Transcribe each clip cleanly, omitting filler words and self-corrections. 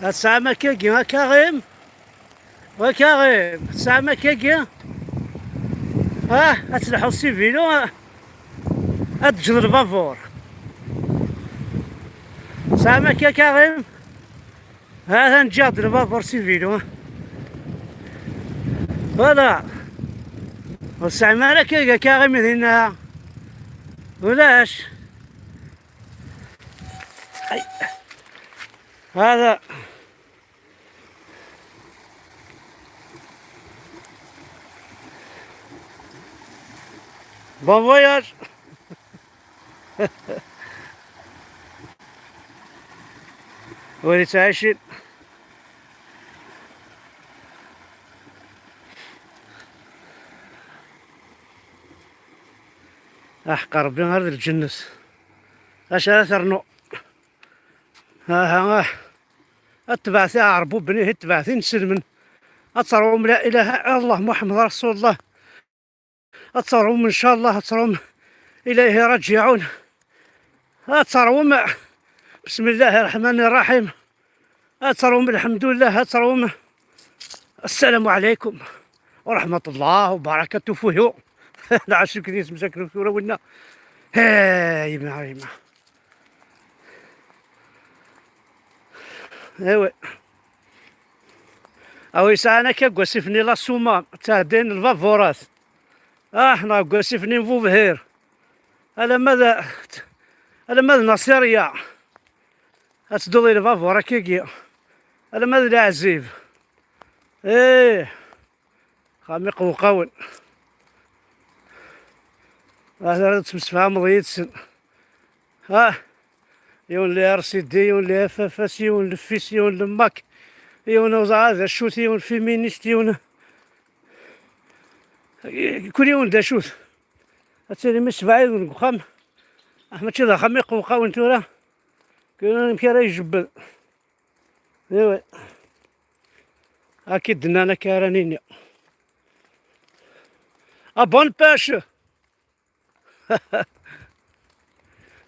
الساعة كيكي ها كريم وكريم الساعة كيكي هتلحو السيفيلو هتجد البافور الساعة كي كريم هذا نجاد البافور سيفيلو فوالا والساعة مالك كيكا كريم هنا ولاش هذا بون فواياج ولي تعيشين احق ربي هذا الجنس اش هذا ثرنو ها اتبعثي عربو بنيه اتبعثي نسلمن اتصرهم لا اله الا الله محمد رسول الله اتصرهم ان شاء الله اتصرهم اليه راجعون اتصرهم بسم الله الرحمن الرحيم اتصرهم الحمد لله اتصرهم السلام عليكم ورحمة الله وبركاته فيه العشر كنيس مساكن في ونا هاي ما ايوا او ساعة كوسفني لا سوما تهدين الفافورات حنا كوسفني فو بهير على ماذا نصيرية هتدوضي الفافورا كيكي على ماذا العزيب ايه خامق وقاون هذا تمسفها مضيتسن يون لي ارسيدي يون لي افافاس يون لفيس يون لماك يون هذا الشوت يون فيمينيست يون كل يوم دا شوت هاتسالي مسفعي ونقخم احمد شذا خميق وقاون تورا كنا يمكن راه يجبل ايوا اكيد انا كارانينيا بون باش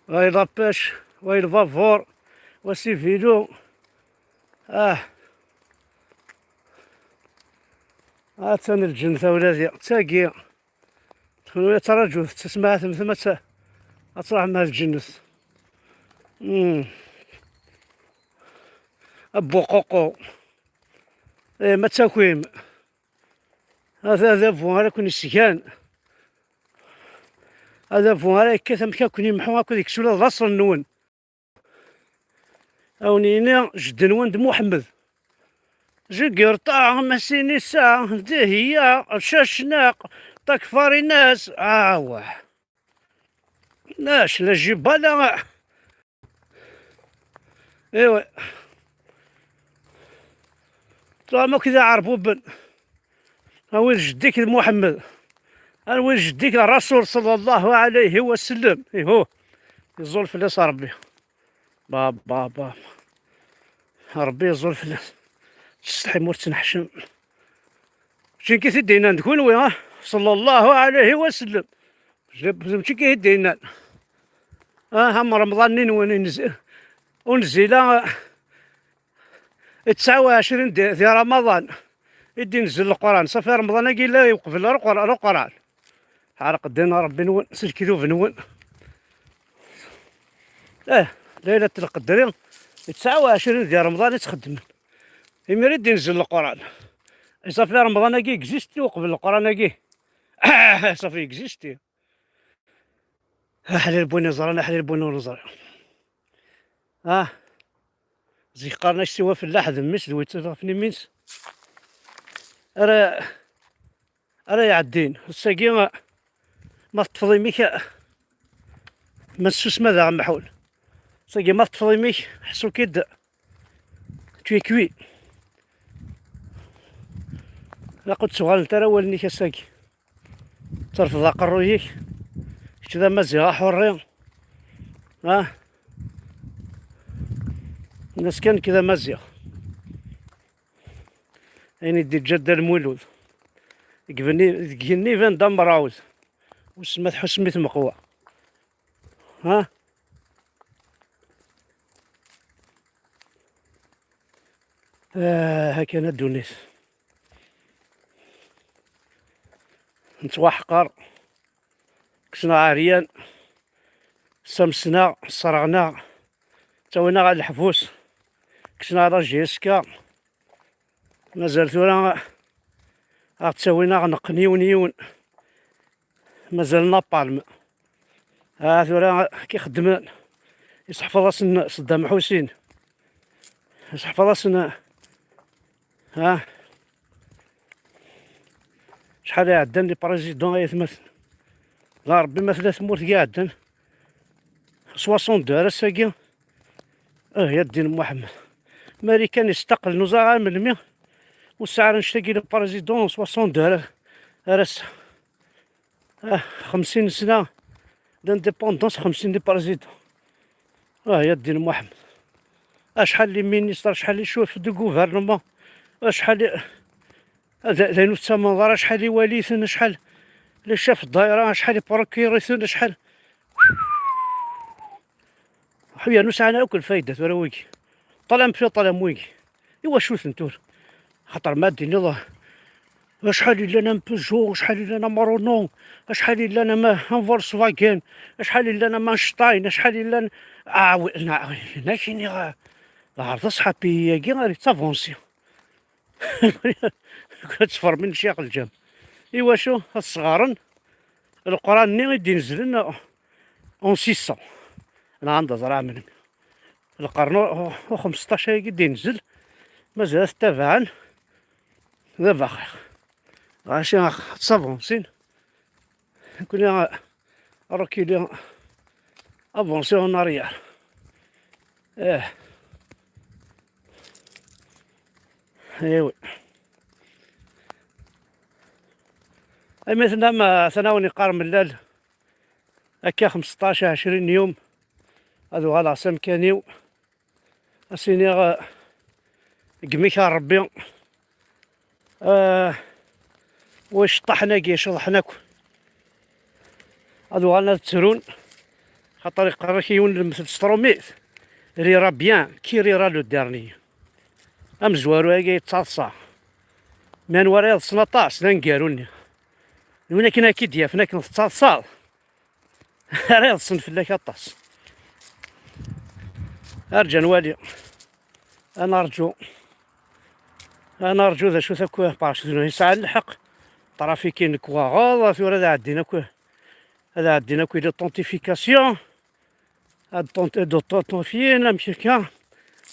واي لاباش واي الفافور وسي فيلو تاني الجنة ولادي تاقية تكون ترجو تسمع ثم اطلع مع الجنس ابو قوقو ما تاكويم هذا فون هذا كون السكان هذا فون هذا كثم كون يمحو هاكو ديك السوله لاصل النون اونينا جد نوند محمد جقر طاعم مسيني ساعة دهية شاشناق تكفر الناس ناش لا جبالة ايوا طالما كذا عرفوا بن وين جديك محمد وين جديك الرسول صلى الله عليه وسلم هو يزول فلاس ربي باب ربي يزول فلاس تستحي مور تنحشم شي كي دينا نكون وين صلى الله عليه وسلم شي كي دينا هم رمضان وين ونزل 29 ديال رمضان يدي نزل القران صافي رمضان قال لا يوقف القران حرق دينا ربي نون سلك ذوب نون ليله القدر 29 ديال رمضان يتخدم يمرد ينزل القران صافي رمضان كي اكزيستي وقبل القران كي صافي اكزيستي حلال بوني زرنا حلال بوني نزر زيقارنا سوا في اللحظة مس دويت فني ميس راه يعدين الساقي ما تفضي ميك ما تسوس ماذا عم محول ساقي ما تفضي ميك حسو كيد كوي لا قلت سؤال ترى ولني كساقي ترفض قرويك كذا مزيغا حرين الناس كان كذا مزيغ يعني دي جد المولود يقفني فان دم راوز وسمت حسميت مقوى هكذا الدنيا نتوحقر، كسنا عريان، سمسنا صرغنا، تاوينا غا الحبوس، كسنا على جيسكا، مازال ثورا تساوينا غنق نيون مازال نابالم. ثورا كيخدم يصحف راسنا صدام حسين، يصحف راسنا شحال عدن لي بريزيدون يتمثل، لا ربي ما ثلاث مورت كاع عدن 62 ساكي. يا الدين محمد ماريكان يستقل نزاع من 100 والساعة نشتاقي للبريزيدون 62 راس 50 سنة دانديبوندونس، 50 دي بريزيدون. يا الدين محمد شحال لي مينيستر، شحال لي شوف دو غوفرنمون، شحال لي نوتا منظرة، شحال لي واليثن، شحال لي شاف الدائرة، شحال لي بروكيوريثن، شحال حويا نسعى أكل فايدة ثورا ويكي طلع في طلع ويكي. إوا شو ثنتور خاطر ما ديني الله شحال اللي انا بيجو، شحال اللي انا مارونو، شحال اللي انا ما فولكس فاغن، شحال اللي انا مانشتاين، شحال اللي انا لكن العرض صحابي كي غادي تافونسي كتفر من شيخ الجام. إوا شو الصغارن القران ني غادي ينزل اون 600، انا عندي زرع من القرن 15 غادي ينزل، مازال تابعا دابا غاشي تافونسين كنا راكي افونسي اون اريير. ايوا اي مثلا ما ثاناوني قارم الليل هكا 15 20 يوم هادو غالعصام كانيو اسيني قميك ربي. واش طحنا كي شطحناكم هادو غانا تسرون خاطر يقرا كيون المثل ستروميت ريرا بيان كي ريرا لو دارني ام زوارو هاكي تصاصا من ورايا 19 نقاروني وين كنا كي ديافنا كنا تصاصا راه الصنف لك الطاس. ارجع نوالي انا ارجو ذا شو ثاكو باش يسعى الحق طرافيكين كوا غاضه في هذا عندنا كوا هذا عندنا كوا لوطونتيفيكاسيون هاد طونطيفيين مشي كا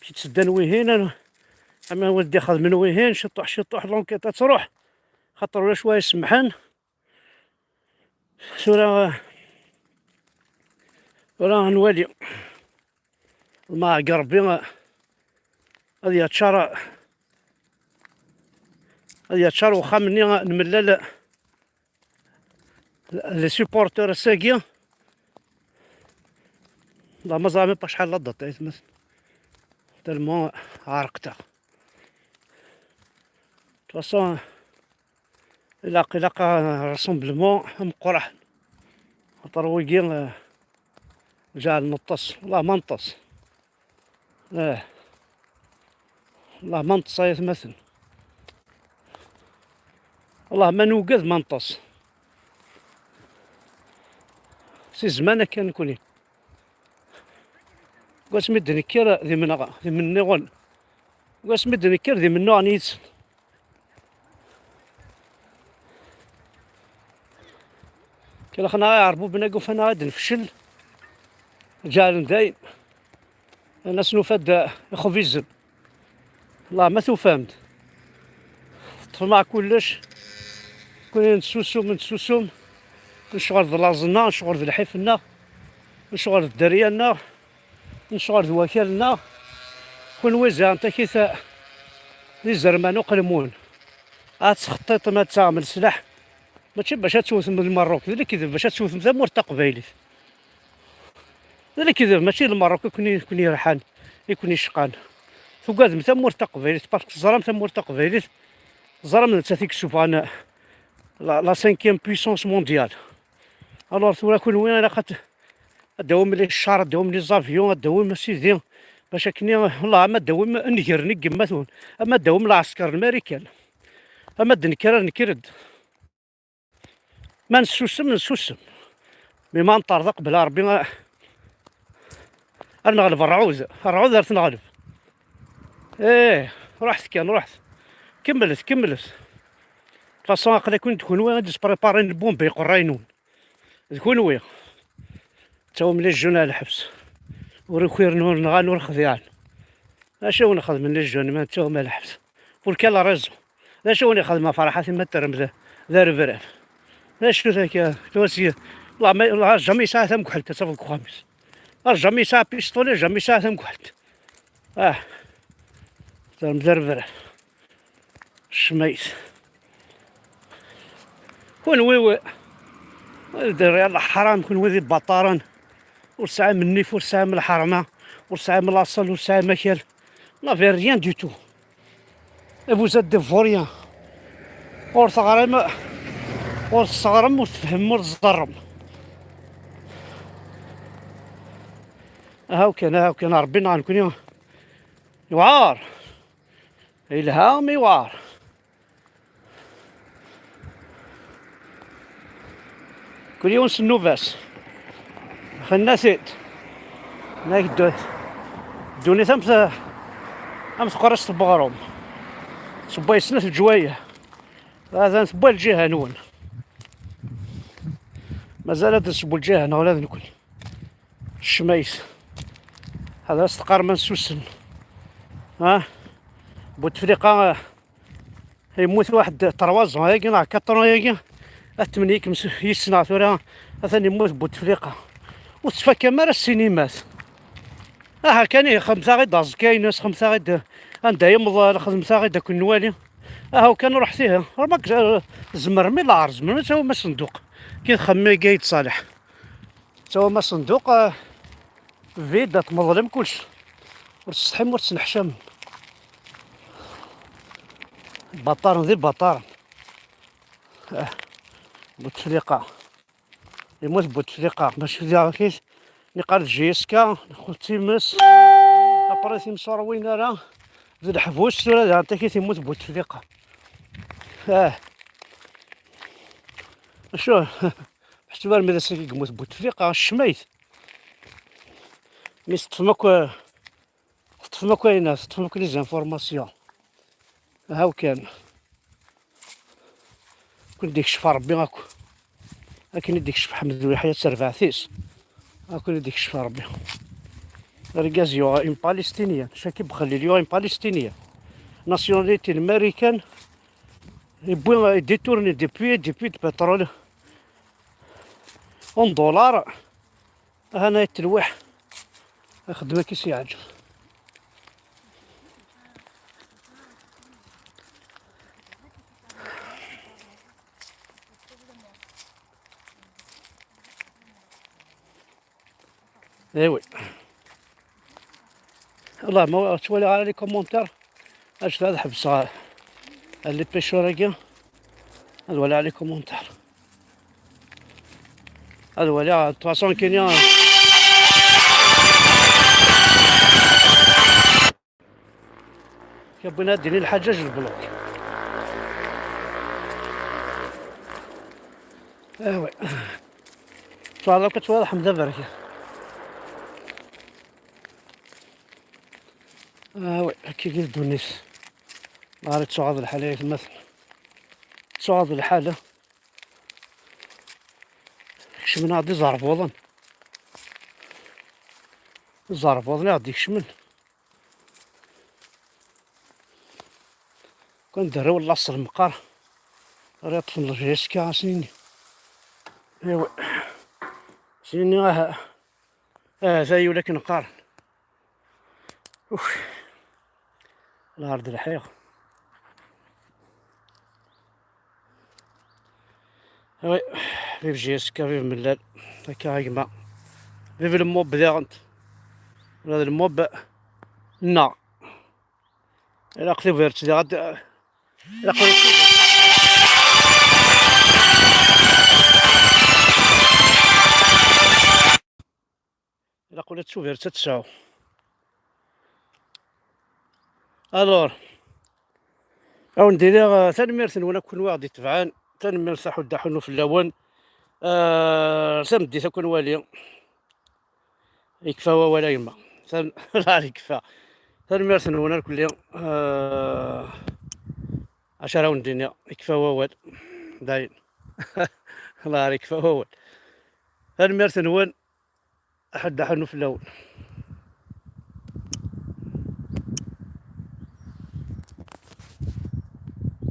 مشي تسدان وهنا اما ولدي خذ من وهين شطح لونكيطه تروح خاطر ولا شويه سمحان ولا نوالي ما قربي هذه تشارع وخا مني نملل لي سوبورتور ساكيا لا ما زعما با شحال لا ضطيت مثلا تالمون عرقتها توصون إلا راسومبلمون مقرح خاطر ويكي جا نطس والله ما نطس والله ما نطس مثلا والله ما نوقظ ما نطس سي زمان كان نكوني واش مدني كير ذي من نغون واش مدني كير ذي من نوع نيت كلا خنا يعرفوا بنا قفنا غادي نفشل جال داين انا شنو فاد خوفيزم والله ما فهمت طمع كلش كنا نتسوسوم نشغل ذ لازنا نشغل ذ الحفنا نشغل ذ دريالنا نشغل ذ وكالنا كون وزا انت كيتا ذي زرمان وقلمون تخطيط ما تعمل سلاح ماشي باش توثم المروك ذلك كذب باش توثم ثم قبايلي ذلك كذب ماشي المروك يكون يرحان يكون يشقان ثقاد ثم قبايلي باسكو الزرام ثم قبايلي الزرام نتاثيك شوف انا لا 5e بويسونس مونديال الوغ ثورا كون وين راه داو ملي الشار داو ملي زافيون داو ماشي ديال باش كني والله ما دوم نقر نقم مثلا، اما دوم العسكر الامريكان، اما دنكر نكرد ما نسوسم مي ما نطرق بلا ربي نغلب الرعوز راه تنغلب. ايه رحت كملت فاصون عقلي كنت تكون وين غادي تبريباري البومبي قرينون تكون وين تاو ملي جونا على الحبس وريخير نغانو الخذيان اشو نخدم من الجون ما تاو مال الحبس والكلا رزو اشو نخدم فرحات ما ترمز ذا رفراف اش ذاك توسي والله جامي ساعه مكحلت تصفق خامس جامي ساعه بيستولي جامي ساعه مكحلت مزرفر الشميس كون وي دري الله حرام كون وذي بطارا ورسعة من النيف ورسعة من الحرمة ورسعة من الأصل ورسعة مكال لا في ريان دو تو vous êtes des vauriens ور ثغرم ور الصغرم وتفهم ور الزرم هاو كان ربنا نكون يوعار الهام يوعار كل يوم سنوفاس خلنا سيت ناك دوني ثمث قرصت بغروم صبا يسنة الجواية هذا نصبا الجهة نون مازال هاد نصبو الجهة انا ولا نكون الشمايس هذا استقر من سوسن بوتفليقة يموت واحد طروازون هاكي ناع كاطرون هاكي التمنيك يسنا ثورا ثاني يموت بوتفليقة وتفكى مال السينمات كان خمسة غير داز كاين ناس خمسة غير عندها يمضى خمسة غير داك النوالي كان روح فيها راك زمر مي لا عرز من تاو ما صندوق كي خمي قايد صالح تاو ما صندوق فيدا تمظلم كلشي ورتستحم ورتنحشم بطار ذي بطار بوتفليقة يموت بوتفليقة ماشي ذا كيس نقال جيسكا تيمس ابري تيمسور وين راه ذي الحبوس ولا انت كي تيموت بوتفليقة شو حتى بال ماذا ساكي يموت بوتفليقة الشميت مي تفهمك ناس تفهمك لي زانفورماسيون هاو كان كون ديك شفا ربي غاكو لكن ديك شفا حمد الوحيد سرفع ثيس هاكو ديك شفا ربي رجاز يو ان بالستينيان شاكي بخلي اليو ان بالستينيان ناسيوناليتي الامريكان يبوي ديتورني ديبوي البترول اون دولار هنا يتلوح خدمة كيس يعجب ايوي والله ما تولي على لي كومونتير اش هذا حبس اللي بيشوريكا هذا ولا على كومونتير هذا ولا طاسون كينيا يبغينا ديني الحجاج البلوك ايوي فهذا كتواضح مدبر كي وي كي قلدو الناس نهار تصعد الحالة مثلا تصعد الحالة كشمن غادي زربوضن غادي كشمن كون درو لاص المقار راه يطفن الجيسكا سيني ايوا سيني زي ولكن نقارن الارض الحيق وي فيف جيسكا فيف ملال هكا هكما فيف الموب داغنت هذا الموب نا الى قلت فيرت دي غاد الى قلت الى قلت شوف فيرت تسعو الور أوندينا تنميرت وانا كون واحد يتبعان تنمير صح ودحنو في اللون سمدي تكون والي يكفى ولا يما لا يكفى تنميرت وانا كل يوم 10 وندينا يكفى وول داين الله يكفى وول تنميرت وين أحد دحنو في اللون.